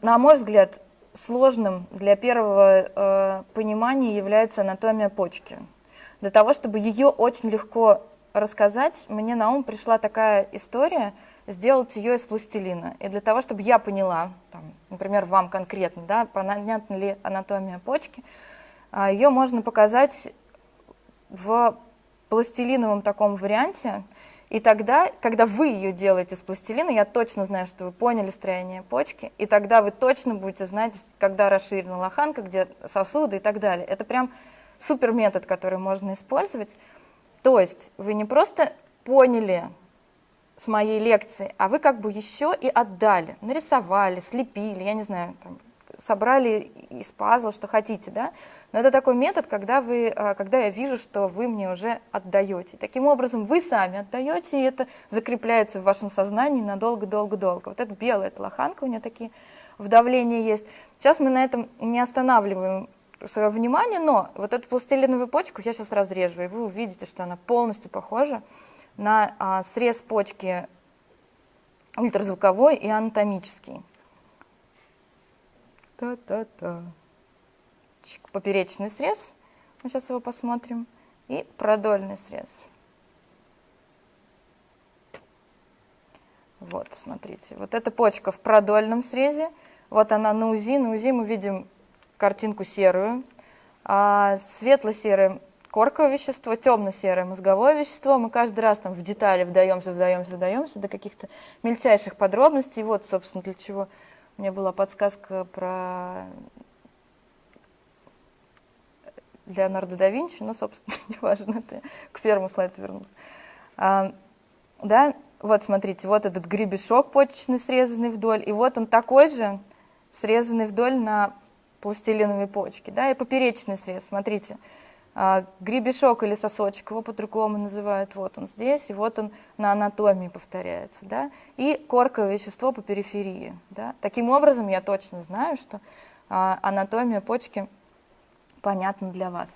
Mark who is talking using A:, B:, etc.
A: на мой взгляд, сложным для первого понимания является анатомия почки. Для того, чтобы ее очень легко рассказать, мне на ум пришла такая история, сделать ее из пластилина. И для того, чтобы я поняла, там, например, вам конкретно, да, понятна ли анатомия почки, ее можно показать в пластилиновом таком варианте. И тогда, когда вы ее делаете из пластилина, я точно знаю, что вы поняли строение почки, и тогда вы точно будете знать, когда расширена лоханка, где сосуды и так далее. Это прям супер метод, который можно использовать. То есть вы не просто поняли с моей лекции, а вы как бы еще и отдали, нарисовали, слепили, я не знаю, там, собрали из пазла, что хотите, да? Но это такой метод, когда я вижу, что вы мне уже отдаете. Таким образом, вы сами отдаете, и это закрепляется в вашем сознании надолго-долго-долго. Вот это белая, это лоханка, у нее такие в давлении есть. Сейчас мы на этом не останавливаем свое внимание, но вот эту пластилиновую почку я сейчас разрежу, и вы увидите, что она полностью похожа на срез почки ультразвуковой и анатомический. Та-та-та. Поперечный срез, мы сейчас его посмотрим, и продольный срез. Вот, смотрите, вот эта почка в продольном срезе, вот она на УЗИ мы видим картинку серую, светло-серое корковое вещество, темно-серое мозговое вещество. Мы каждый раз там в детали вдаемся до каких-то мельчайших подробностей. Вот, собственно, для чего у меня была подсказка про Леонардо да Винчи, но, собственно, неважно, это к первому слайду вернулась. Да, вот смотрите, вот этот гребешок почечный, срезанный вдоль, и вот он такой же, срезанный вдоль на пластилиновой почке, да, и поперечный срез, смотрите, гребешок или сосочек, его по-другому называют, вот он здесь, и вот он на анатомии повторяется, да, и корковое вещество по периферии, да. Таким образом, я точно знаю, что анатомия почки понятна для вас.